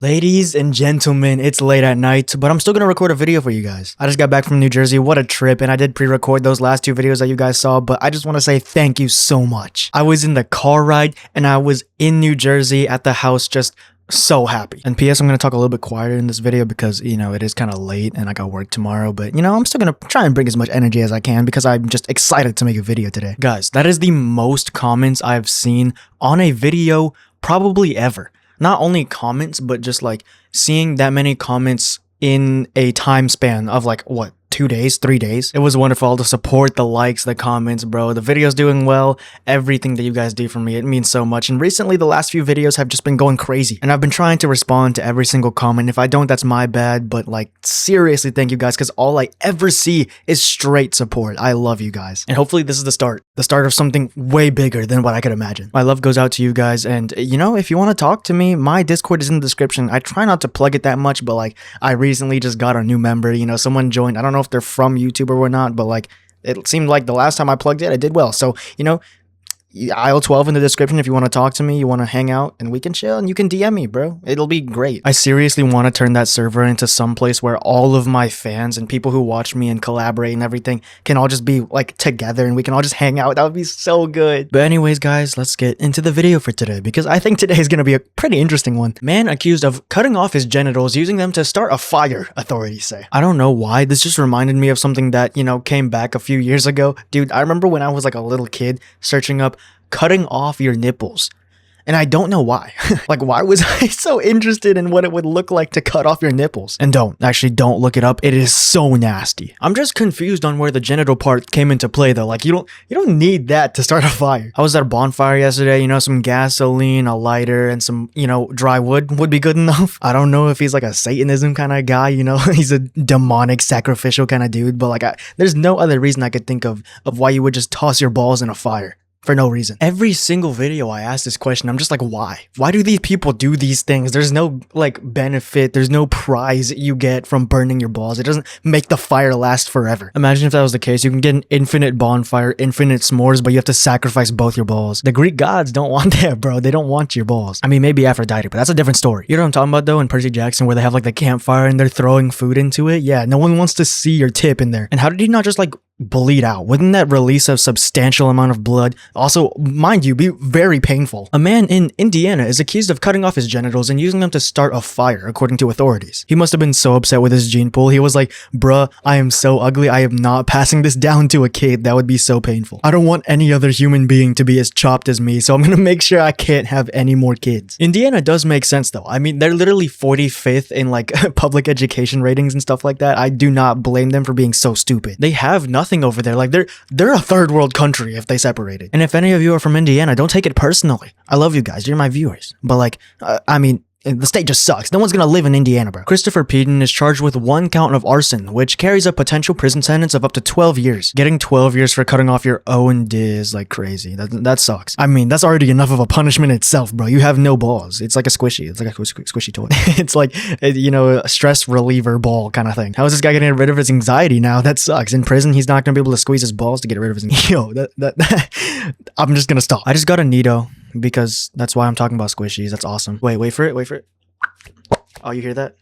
Ladies and gentlemen, it's late at night, but I'm still gonna record a video for you guys. I just got back from New Jersey, what a trip, and I did pre-record those last two videos that you guys saw, but I just want to say thank you so much. I was in the car ride, and I was in New Jersey at the house just so happy. And PS, I'm gonna talk a little bit quieter in this video because, it is kind of late and I got work tomorrow, but I'm still gonna try and bring as much energy as I can because I'm just excited to make a video today. Guys, that is the most comments I've seen on a video probably ever. Not only comments, but just like seeing that many comments in a time span of like, what, 2 days, 3 days. It was wonderful to support the likes, the comments, bro. The video's doing well. Everything that you guys do for me, it means so much. And recently, the last few videos have just been going crazy. And I've been trying to respond to every single comment. If I don't, that's my bad. But like, seriously, thank you guys. Because all I ever see is straight support. I love you guys. And hopefully this is the start of something way bigger than what I could imagine. My love goes out to you guys. And if you want to talk to me, my Discord is in the description. I try not to plug it that much, but like, I recently just got a new member. Someone joined. I don't know if they're from YouTube or whatnot, but like it seemed like the last time I plugged it, I did well. So aisle 12 in the description if you want to talk to me, you want to hang out, and we can chill, and you can DM me, bro. It'll be great. I seriously want to turn that server into some place where all of my fans and people who watch me and collaborate and everything can all just be like together and we can all just hang out. That would be so good. But anyways, guys, let's get into the video for today because I think today is going to be a pretty interesting one. Man accused of cutting off his genitals using them to start a fire, authorities say. I don't know why. This just reminded me of something that, came back a few years ago. Dude, I remember when I was like a little kid searching up cutting off your nipples. And I don't know why. Like, why was I so interested in what it would look like to cut off your nipples? And don't look it up. It is so nasty. I'm just confused on where the genital part came into play though. Like, you don't need that to start a fire. I was at a bonfire yesterday, some gasoline, a lighter, and some, dry wood would be good enough. I don't know if he's like a Satanism kind of guy, he's a demonic sacrificial kind of dude, but like, there's no other reason I could think of why you would just toss your balls in a fire. For no reason. Every single video I ask this question, I'm just like, why? Why do these people do these things? There's no like benefit. There's no prize you get from burning your balls. It doesn't make the fire last forever. Imagine if that was the case. You can get an infinite bonfire, infinite s'mores, but you have to sacrifice both your balls. The Greek gods don't want that, bro. They don't want your balls. I mean, maybe Aphrodite, but that's a different story. You know what I'm talking about though? In Percy Jackson, where they have like the campfire and they're throwing food into it. Yeah, no one wants to see your tip in there. And how did he not just like bleed out? Wouldn't that release a substantial amount of blood? Also, mind you, be very painful. A man in Indiana is accused of cutting off his genitals and using them to start a fire, according to authorities. He must have been so upset with his gene pool. He was like, bruh, I am so ugly. I am not passing this down to a kid. That would be so painful. I don't want any other human being to be as chopped as me, so I'm gonna make sure I can't have any more kids. Indiana does make sense though. I mean, they're literally 45th in like public education ratings and stuff like that. I do not blame them for being so stupid. They have nothing over there. Like they're a third world country if they separated. And if any of you are from Indiana, don't take it personally. I love you guys. You're my viewers. But like, I mean, the state just sucks. No one's gonna live in Indiana, bro. Christopher Peden is charged with 1 count of arson, which carries a potential prison sentence of up to 12 years. Getting 12 years for cutting off your own D is like crazy. That sucks. I mean, that's already enough of a punishment itself, bro. You have no balls. It's like a squishy. It's like a squishy toy. It's like, a stress reliever ball kind of thing. How is this guy getting rid of his anxiety now? That sucks. In prison, he's not gonna be able to squeeze his balls to get rid of his anxiety. Yo, I'm just gonna stop. I just got a Nito. Because that's why I'm talking about squishies. That's awesome. Wait for it. Oh, you hear that?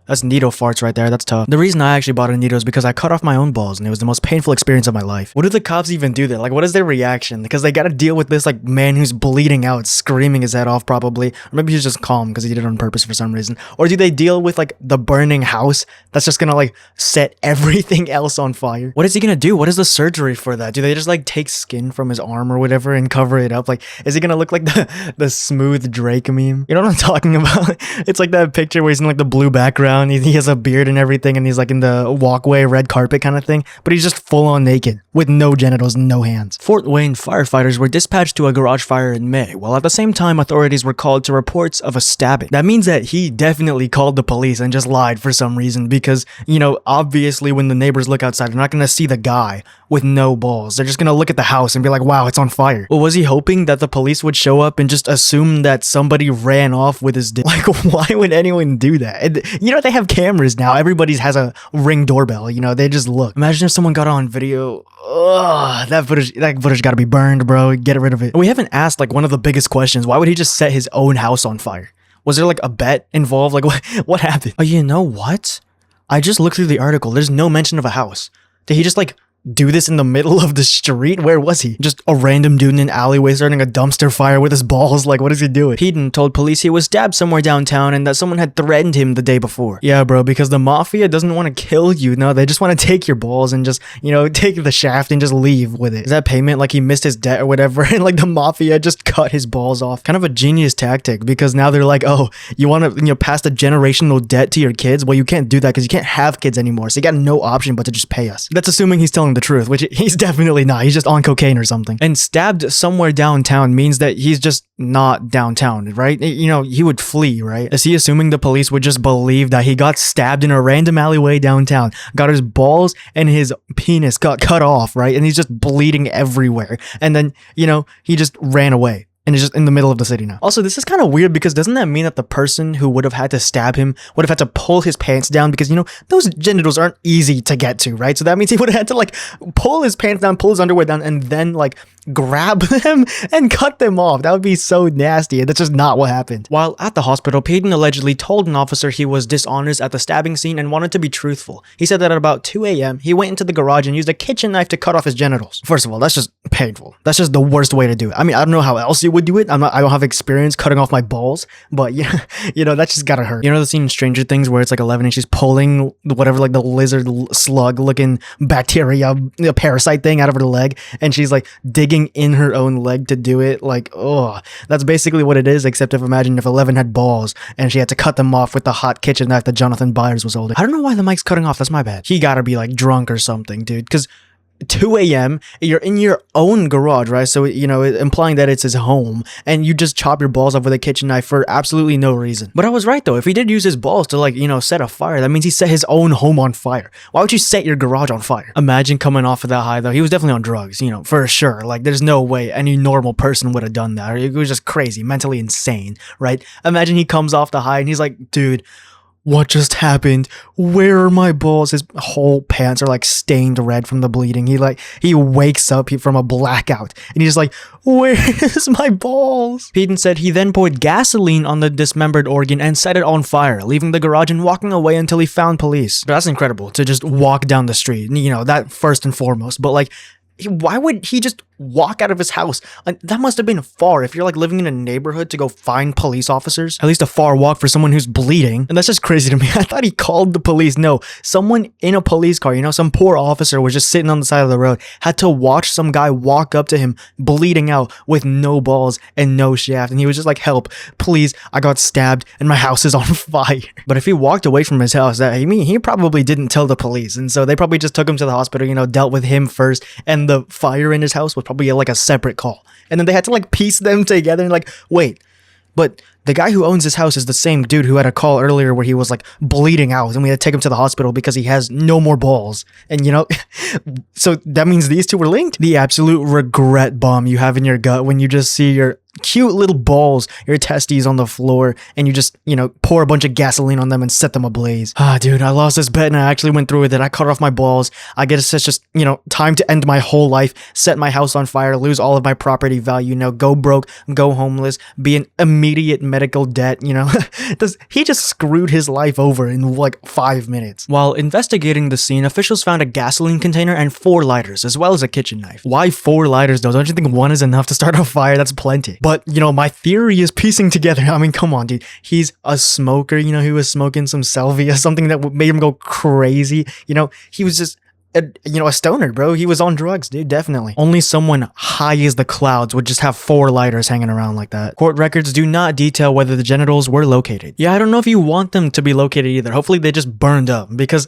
That's Nito farts right there. That's tough. The reason I actually bought a Nito is because I cut off my own balls and it was the most painful experience of my life. What do the cops even do there? Like, what is their reaction? Because they gotta deal with this, like, man who's bleeding out, screaming his head off probably. Or maybe he's just calm because he did it on purpose for some reason. Or do they deal with, like, the burning house that's just gonna, like, set everything else on fire? What is he gonna do? What is the surgery for that? Do they just, like, take skin from his arm or whatever and cover it up? Like, is he gonna look like the smooth Drake meme? You know what I'm talking about? It's like that picture where he's in, like, the blue background. He has a beard and everything, and he's like in the walkway, red carpet kind of thing, but he's just full on naked with no genitals and no hands. Fort Wayne firefighters were dispatched to a garage fire in May, while at the same time authorities were called to reports of a stabbing. That means that he definitely called the police and just lied for some reason because, obviously when the neighbors look outside, they're not going to see the guy with no balls. They're just gonna look at the house and be like, wow, it's on fire. Well, was he hoping that the police would show up and just assume that somebody ran off with his dick? Like, why would anyone do that? And, you know, they have cameras now. Everybody has a Ring doorbell. You know, they just look. Imagine if someone got on video. Ugh, that footage gotta be burned, bro. Get rid of it. We haven't asked like one of the biggest questions. Why would he just set his own house on fire? Was there like a bet involved? Like what happened? Oh, you know what? I just looked through the article. There's no mention of a house. Did he just like do this in the middle of the street? Where was he? Just a random dude in an alleyway starting a dumpster fire with his balls? Like, what is he doing? Peden told police he was stabbed somewhere downtown and that someone had threatened him the day before. Yeah, bro, because the mafia doesn't want to kill you. No, they just want to take your balls and just, you know, take the shaft and just leave with it. Is that payment? Like he missed his debt or whatever and like the mafia just cut his balls off. Kind of a genius tactic because now they're like, oh, you want to, you know, pass the generational debt to your kids? Well, you can't do that because you can't have kids anymore. So you got no option but to just pay us. That's assuming he's telling the truth, which he's definitely not. He's just on cocaine or something. And stabbed somewhere downtown means that he's just not downtown, right? You know, he would flee, right? Is he assuming the police would just believe that he got stabbed in a random alleyway downtown, got his balls and his penis got cut off, right? And he's just bleeding everywhere. And then, you know, he just ran away. And it's just in the middle of the city now. Also, this is kind of weird because doesn't that mean that the person who would have had to stab him would have had to pull his pants down? Because, you know, those genitals aren't easy to get to, right? So that means he would have had to, like, pull his pants down, pull his underwear down, and then, like, grab them and cut them off. That would be so nasty. And that's just not what happened. While at the hospital, Peden allegedly told an officer he was dishonest at the stabbing scene and wanted to be truthful. He said that at about 2 a.m., he went into the garage and used a kitchen knife to cut off his genitals. First of all, that's just painful. That's just the worst way to do it. I mean, I don't know how else you would do it. I don't have experience cutting off my balls, but yeah, you know, that just gotta hurt. You know the scene in Stranger Things where it's like 11 and she's pulling whatever, like the lizard slug looking bacteria, a parasite thing out of her leg, and she's like digging in her own leg to do it. Like, oh, that's basically what it is, except imagine if 11 had balls and she had to cut them off with the hot kitchen knife that Jonathan Byers was holding. I don't know why the mic's cutting off. That's my bad. He gotta be like drunk or something, dude, because 2 a.m. you're in your own garage, right? So, you know, implying that it's his home, and you just chop your balls off with a kitchen knife for absolutely no reason. But I was right though. If he did use his balls to, like, you know, set a fire, that means he set his own home on fire. Why would you set your garage on fire? Imagine coming off of that high though. He was definitely on drugs, you know, for sure. Like, there's no way any normal person would have done that. It was just crazy, mentally insane, right? Imagine he comes off the high and he's like, dude, what just happened? Where are my balls? His whole pants are like stained red from the bleeding. He wakes up from a blackout and he's like, where's my balls? Peden said he then poured gasoline on the dismembered organ and set it on fire, leaving the garage and walking away until he found police. But that's incredible to just walk down the street, you know, that first and foremost. But like, why would he just walk out of his house? That must have been far if you're like living in a neighborhood to go find police officers. At least a far walk for someone who's bleeding. And that's just crazy to me. I thought he called the police. No, someone in a police car, you know, some poor officer was just sitting on the side of the road, had to watch some guy walk up to him bleeding out with no balls and no shaft. And he was just like, help, please, I got stabbed and my house is on fire. But if he walked away from his house, I mean, he probably didn't tell the police. And so they probably just took him to the hospital, you know, dealt with him first. And the fire in his house was probably like a separate call. And then they had to like piece them together and like, wait, but the guy who owns this house is the same dude who had a call earlier where he was like bleeding out and we had to take him to the hospital because he has no more balls. And you know, so that means these two were linked. The absolute regret bomb you have in your gut when you just see your cute little balls, your testes on the floor, and you just, you know, pour a bunch of gasoline on them and set them ablaze. Ah, dude, I lost this bet and I actually went through with it. I cut off my balls. I guess it's just, you know, time to end my whole life, set my house on fire, lose all of my property value, you know, go broke, go homeless, be in immediate medical debt, you know. He just screwed his life over in like 5 minutes. While investigating the scene, officials found a gasoline container and 4 lighters, as well as a kitchen knife. Why 4 lighters though? Don't you think 1 is enough to start a fire? That's plenty. But, you know, my theory is piecing together. I mean, come on, dude. He's a smoker. You know, he was smoking some Salvia, something that made him go crazy. You know, he was just a stoner, bro. He was on drugs, dude, definitely. Only someone high as the clouds would just have 4 lighters hanging around like that. Court records do not detail whether the genitals were located. Yeah, I don't know if you want them to be located either. Hopefully they just burned up because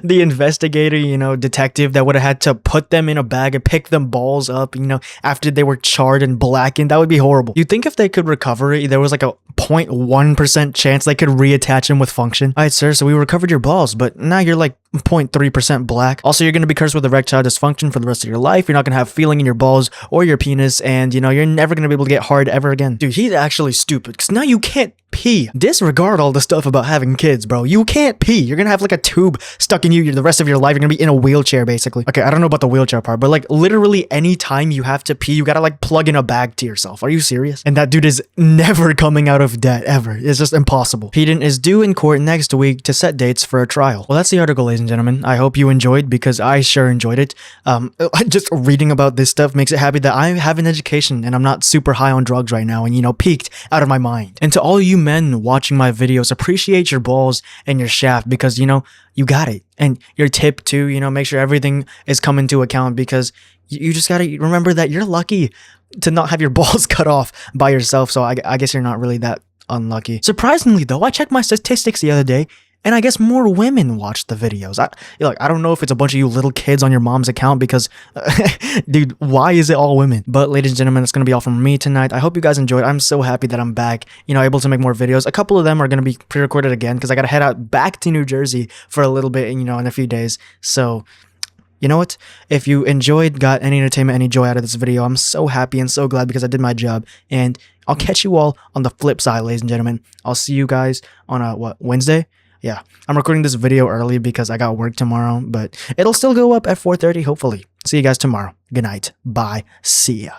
the investigator, you know, detective that would have had to put them in a bag and pick them balls up, you know, after they were charred and blackened, that would be horrible. You'd think if they could recover it, there was like a 0.1% chance they could reattach them with function. All right, sir, so we recovered your balls, but now you're like 0.3% black. Also, you're gonna be cursed with erectile dysfunction for the rest of your life. You're not gonna have feeling in your balls or your penis, and you know, you're never gonna be able to get hard ever again. Dude, he's actually stupid, because now you can't pee. Disregard all the stuff about having kids, bro. You can't pee. You're gonna have like a tube stuck in you the rest of your life. You're gonna be in a wheelchair, basically. Okay, I don't know about the wheelchair part, but like literally any time you have to pee, you gotta like plug in a bag to yourself. Are you serious? And that dude is never coming out of debt, ever. It's just impossible. Peden is due in court next week to set dates for a trial. Well, that's the article, ladies and gentlemen. I hope you enjoyed, because I sure enjoyed it. Just reading about this stuff makes it happy that I have an education and I'm not super high on drugs right now and, you know, peaked out of my mind. And to all you men watching my videos, appreciate your balls and your shaft, because, you know, you got it. And your tip too, you know, make sure everything is coming into account, because you just gotta remember that you're lucky to not have your balls cut off by yourself. So I guess you're not really that unlucky. Surprisingly though, I checked my statistics the other day, and I guess more women watch the videos. I don't know if it's a bunch of you little kids on your mom's account, because, dude, why is it all women? But ladies and gentlemen, that's going to be all from me tonight. I hope you guys enjoyed. I'm so happy that I'm back, you know, able to make more videos. A couple of them are going to be pre-recorded again, because I got to head out back to New Jersey for a little bit, you know, in a few days. So, you know what? If you enjoyed, got any entertainment, any joy out of this video, I'm so happy and so glad, because I did my job. And I'll catch you all on the flip side, ladies and gentlemen. I'll see you guys on, Wednesday? Yeah, I'm recording this video early because I got work tomorrow, but it'll still go up at 4:30, hopefully. See you guys tomorrow. Good night. Bye. See ya.